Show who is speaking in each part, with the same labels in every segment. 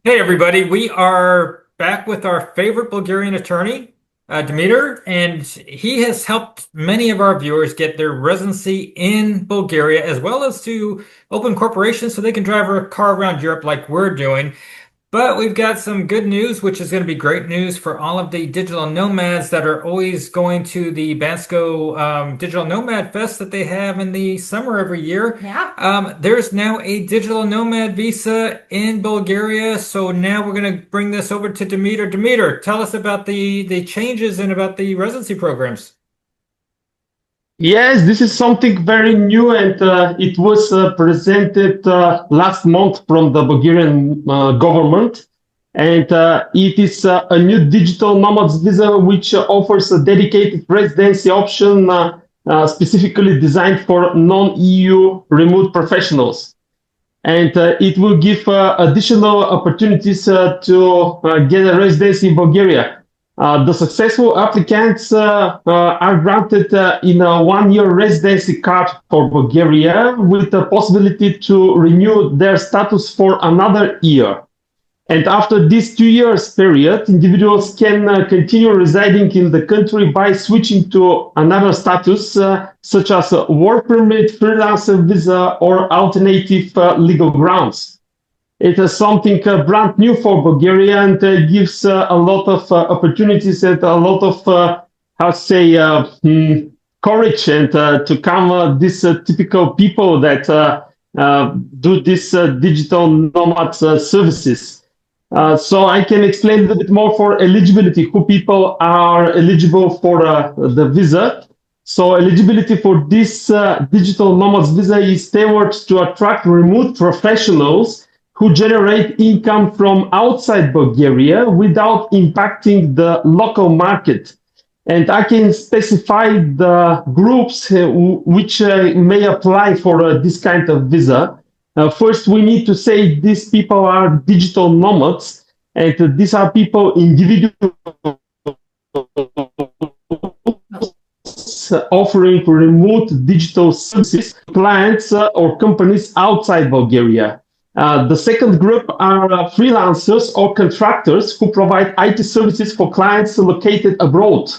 Speaker 1: Hey everybody, we are back with our favorite Bulgarian attorney, Dimitar, and he has helped many of our viewers get their residency in Bulgaria, as well as to open corporations so they can drive a car around Europe like we're doing. But we've got some good news, which is going to be great news for all of the digital nomads that are always going to the Bansko Digital Nomad Fest that they have in the summer every year.
Speaker 2: Yeah.
Speaker 1: There's now a digital nomad visa in Bulgaria, so now we're going to bring this over to Dimitar. Dimitar, tell us about the changes and about the residency programs.
Speaker 3: Yes, this is something very new, and it was presented last month from the Bulgarian government. And it is a new digital nomads visa which offers a dedicated residency option specifically designed for non-EU remote professionals. And it will give additional opportunities to get a residency in Bulgaria. The successful applicants are granted in a one-year residency card for Bulgaria with the possibility to renew their status for another year. And after this 2 years period, individuals can continue residing in the country by switching to another status, such as a work permit, freelancer visa, or alternative legal grounds. It is something brand new for Bulgaria and gives a lot of opportunities and a lot of, how to say, courage and to come these typical people that do this digital nomad services. So I can explain a little bit more for eligibility, who people are eligible for the visa. So eligibility for this digital nomads visa is tailored to attract remote professionals who generate income from outside Bulgaria without impacting the local market. And I can specify the groups which may apply for this kind of visa. First, we need to say these people are digital nomads, and these are people, individuals offering remote digital services to clients or companies outside Bulgaria. The second group are freelancers or contractors who provide IT services for clients located abroad.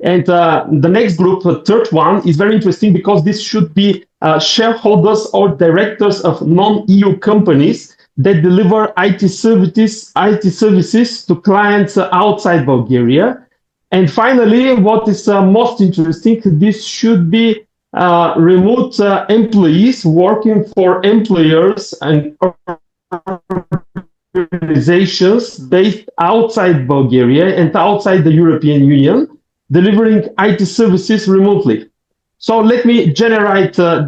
Speaker 3: And the next group, the third one, is very interesting because this should be shareholders or directors of non-EU companies that deliver IT services to clients outside Bulgaria. And finally, what is most interesting, this should be remote employees working for employers and organizations based outside Bulgaria and outside the European Union, delivering IT services remotely. So let me generalize the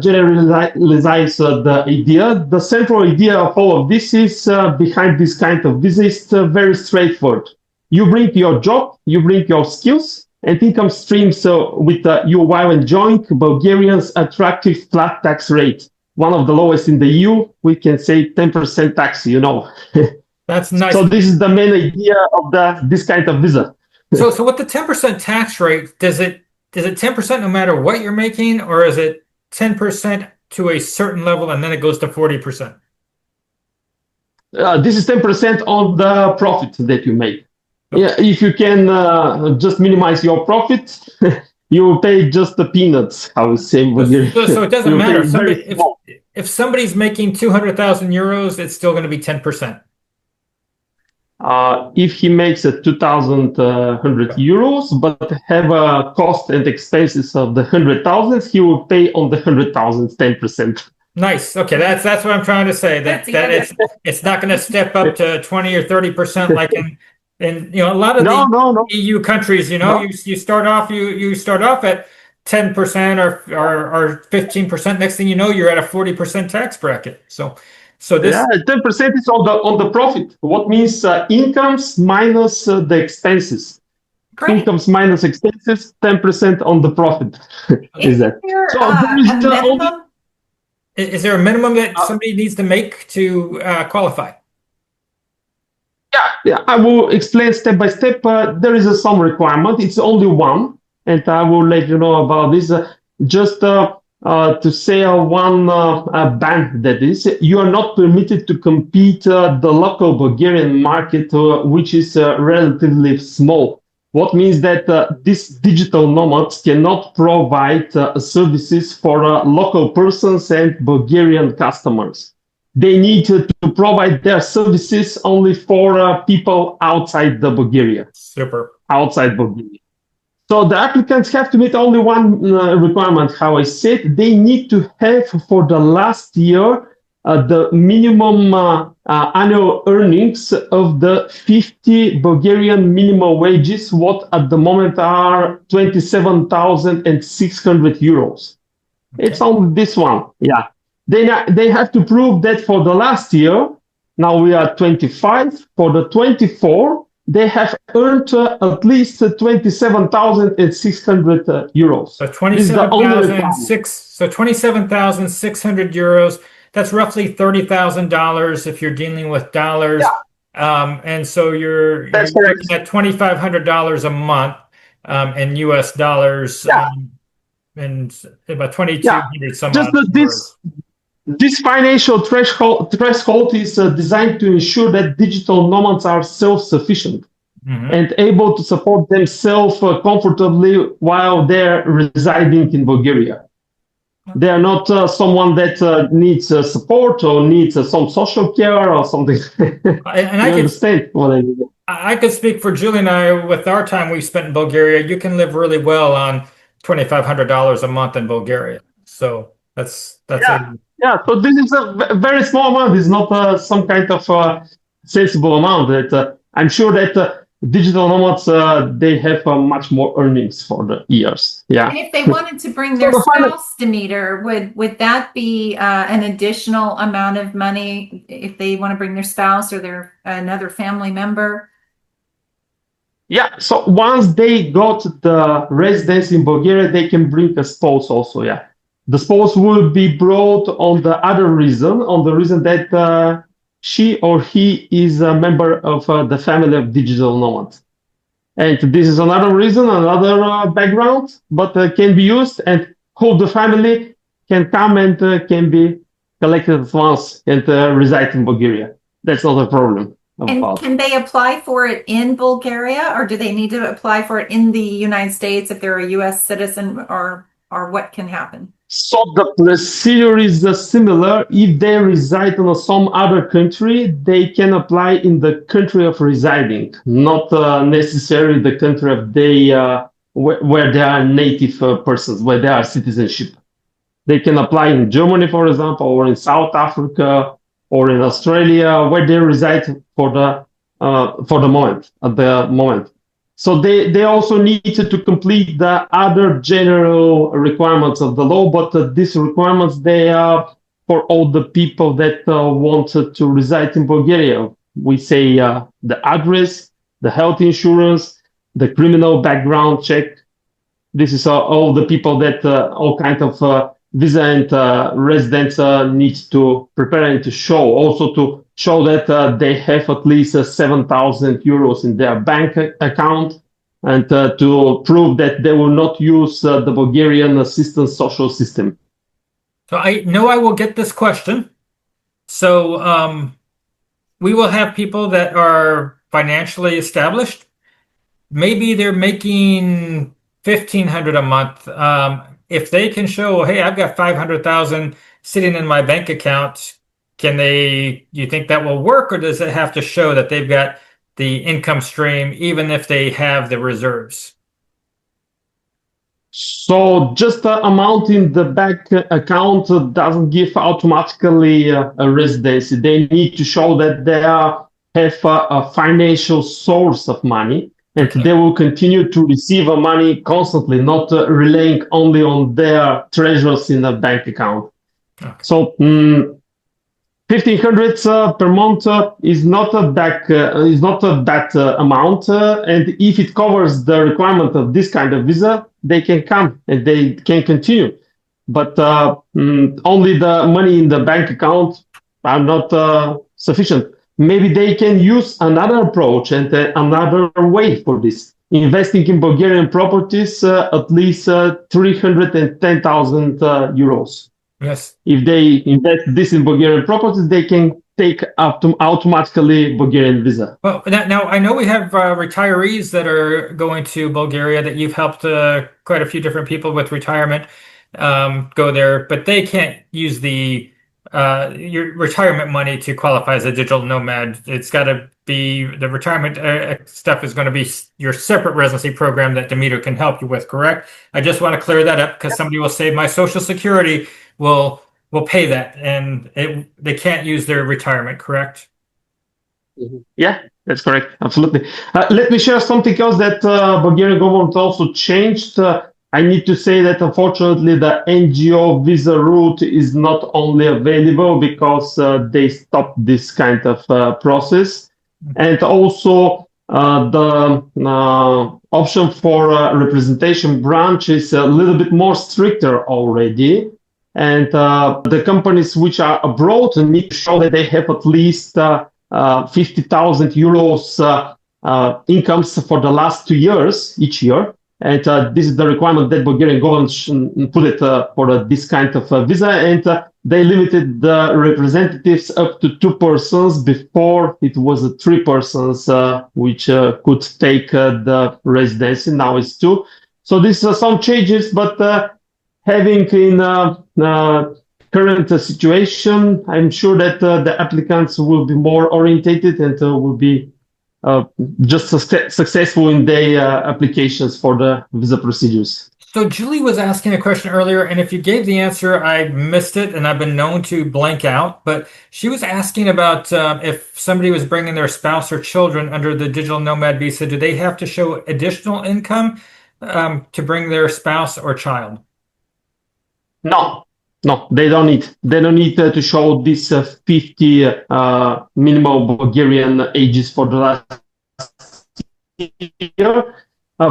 Speaker 3: idea. The central idea of all of this is behind this kind of business, very straightforward. You bring your job, you bring your skills, and income streams with you while enjoying Bulgarians' attractive flat tax rate, one of the lowest in the EU. We can say 10% tax, you know.
Speaker 1: That's nice.
Speaker 3: So this is the main idea of this kind of visa.
Speaker 1: So with the 10% tax rate, is it 10% no matter what you're making, or is it 10% to a certain level and then it goes to 40%?
Speaker 3: This is 10% on the profit that you make. Yeah, if you can just minimize your profit, you will pay just the peanuts, I would say.
Speaker 1: So it doesn't matter. If somebody's making 200,000 euros, it's still going to be 10%.
Speaker 3: If he makes a 2,100 euros, but have a cost and expenses of the 100,000, he will pay on the 100,000 10%.
Speaker 1: Nice. Okay, that's what I'm trying to say. That it's not going to step up to 20 or 30% like in a lot of the EU countries. You start off at 10% or 15%. Next thing you know, you're at a 40% tax bracket. So this
Speaker 3: 10% is on the profit. What means incomes minus the expenses.
Speaker 2: Great.
Speaker 3: Incomes minus expenses, 10% on the profit.
Speaker 2: Is there
Speaker 1: Is there a minimum that somebody needs to make to qualify?
Speaker 3: Yeah, I will explain step by step. There is some requirement. It's only one, and I will let you know about this. Just to say one ban that is, you are not permitted to compete the local Bulgarian market, which is relatively small. What means that these digital nomads cannot provide services for local persons and Bulgarian customers. They need to provide their services only for people outside the Bulgaria,
Speaker 1: Super.
Speaker 3: outside Bulgaria. So the applicants have to meet only one requirement, how I said. They need to have for the last year the minimum annual earnings of the 50 Bulgarian minimum wages, what at the moment are 27,600 euros. Okay. It's only this one, yeah. They have to prove that for the last year, now we are 25, for the 24, they have earned at least 27,600 euros.
Speaker 1: So 27,600 euros. That's roughly $30,000 if you're dealing with dollars. Yeah. And so you're looking at $2,500 a month in US dollars. Yeah. And about 2,200 some
Speaker 3: just this financial threshold is designed to ensure that digital nomads are self-sufficient and able to support themselves comfortably while they're residing in Bulgaria. They are not someone that needs support or needs some social care or something.
Speaker 1: And I understand what I mean. I could speak for Julie and I. With our time we spent in Bulgaria, you can live really well on $2,500 a month in Bulgaria. So that's
Speaker 3: yeah, so this is a very small amount. It's not some kind of sensible amount. That I'm sure that digital nomads they have much more earnings for the years. Yeah.
Speaker 2: And if they wanted to bring their spouse, Demeter, would that be an additional amount of money if they want to bring their spouse or their another family member?
Speaker 3: Yeah. So once they got the residency in Bulgaria, they can bring a spouse also. Yeah. The spouse will be brought on the other reason, that she or he is a member of the family of digital nomads. And this is another reason, another background, but can be used, and whole the family can come and can be collected at once and reside in Bulgaria. That's not a problem.
Speaker 2: And can they apply for it in Bulgaria, or do they need to apply for it in the United States if they're a U.S. citizen, or what can happen?
Speaker 3: So the procedure is similar. If they reside in some other country, they can apply in the country of residing, not necessarily the country of where they are native persons, where they are citizenship. They can apply in Germany, for example, or in South Africa, or in Australia, where they reside for the moment, at the moment. So they also need to complete the other general requirements of the law, but these requirements, they are for all the people that want to reside in Bulgaria. We say the address, the health insurance, the criminal background check. This is all the people that all kinds of visa and residents need to prepare and to show. Also to show that they have at least 7,000 euros in their bank account, and to prove that they will not use the Bulgarian assistance social system.
Speaker 1: So I know I will get this question. So we will have people that are financially established. Maybe they're making $1,500 a month. If they can show, hey, I've got 500,000 sitting in my bank account, you think that will work, or does it have to show that they've got the income stream, even if they have the reserves?
Speaker 3: So just the amount in the bank account doesn't give automatically a residency. They need to show that they have a financial source of money, and they will continue to receive money constantly, not relying only on their treasures in a bank account. Okay. So 1,500 per month is not a bad amount, and if it covers the requirement of this kind of visa, they can come and they can continue. But only the money in the bank account are not sufficient. Maybe they can use another approach and another way for this. investing in Bulgarian properties at least 310,000 euros.
Speaker 1: Yes.
Speaker 3: If they invest this in Bulgarian properties, they can take up to automatically Bulgarian visa.
Speaker 1: Well, now I know we have retirees that are going to Bulgaria that you've helped quite a few different people with retirement go there, but they can't use your retirement money to qualify as a digital nomad. It's got to be the retirement stuff is going to be your separate residency program that Demeter can help you with, correct? I just want to clear that up because somebody will say my Social Security will pay that, and they can't use their retirement, correct?
Speaker 3: Yeah, that's correct. Absolutely. Let me share something else that Bulgarian government also changed. I need to say that unfortunately the NGO visa route is not only available because they stopped this kind of process, and also the option for representation branch is a little bit more stricter already. And the companies which are abroad need to show that they have at least 50,000 euros incomes for the last 2 years each year. And this is the requirement that Bulgarian government put it for this kind of visa. And they limited the representatives up to 2 persons. Before it was 3 persons which could take the residency. Now it's 2. So these are some changes, but having in current situation, I'm sure that the applicants will be more orientated and will be just successful in their applications for the visa procedures.
Speaker 1: So Julie was asking a question earlier, and if you gave the answer, I missed it, and I've been known to blank out. But she was asking about if somebody was bringing their spouse or children under the digital nomad visa, do they have to show additional income to bring their spouse or child?
Speaker 3: No, they don't need. They don't need to show this 50 minimum Bulgarian ages for the last year.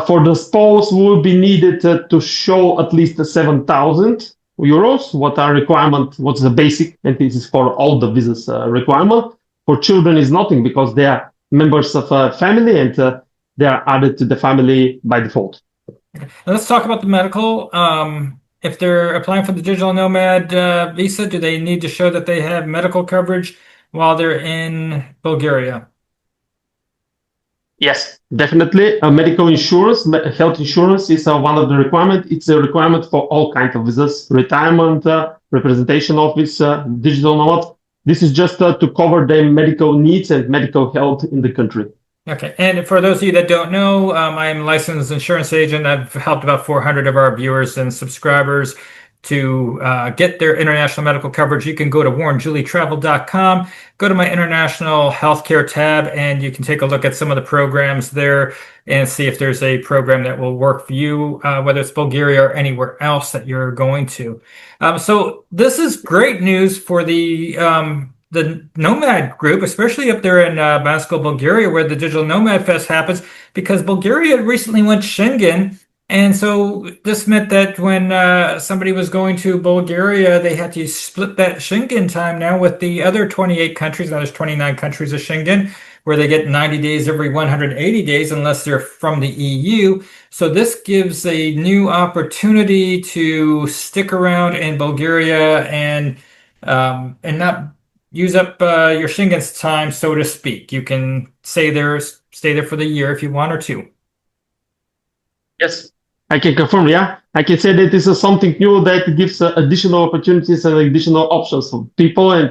Speaker 3: For the spouse, will be needed to show at least 7,000 euros. What's the basic, and this is for all the visas requirement. For children is nothing because they are members of a family and they are added to the family by default.
Speaker 1: Now let's talk about the medical. If they're applying for the digital nomad visa, do they need to show that they have medical coverage while they're in Bulgaria?
Speaker 3: Yes, definitely. Medical insurance, health insurance is one of the requirements. It's a requirement for all kinds of visas, retirement, representation office, digital nomad. This is just to cover their medical needs and medical health in the country.
Speaker 1: Okay, and for those of you that don't know, I'm a licensed insurance agent. I've helped about 400 of our viewers and subscribers to get their international medical coverage. You can go to warrenjulietravel.com, go to my international healthcare tab, and you can take a look at some of the programs there and see if there's a program that will work for you, whether it's Bulgaria or anywhere else that you're going to. So this is great news for the Nomad group, especially up there in Bansko, Bulgaria, where the Digital Nomad Fest happens, because Bulgaria recently went Schengen. And so this meant that when somebody was going to Bulgaria, they had to split that Schengen time now with the other 28 countries. Now there's 29 countries of Schengen, where they get 90 days every 180 days, unless they're from the EU. So this gives a new opportunity to stick around in Bulgaria and not use up your Schengen's time, so to speak. You can stay there for the year if you want or two.
Speaker 3: Yes, I can confirm. Yeah, I can say that this is something new that gives additional opportunities and additional options for people, and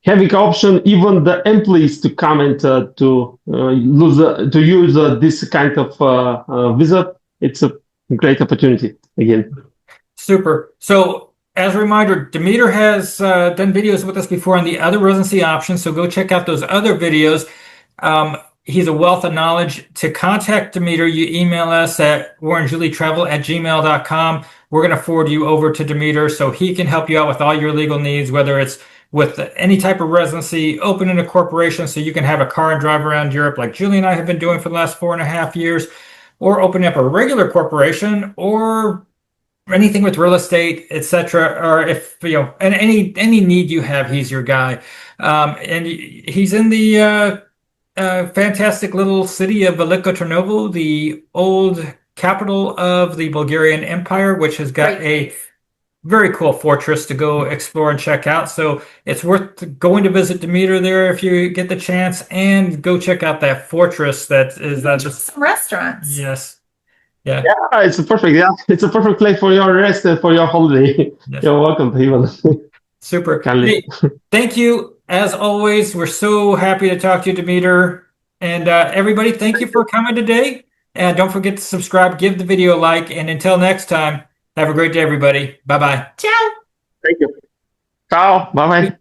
Speaker 3: having option even the employees to come and to use this kind of visa. It's a great opportunity again.
Speaker 1: Super. So, as a reminder, Demeter has done videos with us before on the other residency options, so go check out those other videos. He's a wealth of knowledge. To contact Demeter, you email us at warrenjulietravel@gmail.com. We're going to forward you over to Demeter so he can help you out with all your legal needs, whether it's with any type of residency, opening a corporation so you can have a car and drive around Europe like Julie and I have been doing for the last 4.5 years, or opening up a regular corporation, or anything with real estate, etc., or if any need you have, he's your guy. And he's in the fantastic little city of Veliko Trnovo, the old capital of the Bulgarian Empire, which has got a very cool fortress to go explore and check out. So it's worth going to visit Demeter there if you get the chance, and go check out that fortress that is just
Speaker 2: some restaurants.
Speaker 1: Yes. Yeah.
Speaker 3: Yeah, it's a perfect. Yeah, it's a perfect place for your rest and for your holiday.
Speaker 1: Yes.
Speaker 3: You're welcome, Ivan.
Speaker 1: Super. Hey, thank you. As always, we're so happy to talk to you, Demeter. And everybody, thank you for coming today. And don't forget to subscribe, give the video a like, and until next time, have a great day, everybody. Bye-bye.
Speaker 2: Ciao.
Speaker 3: Thank you. Ciao. Bye-bye.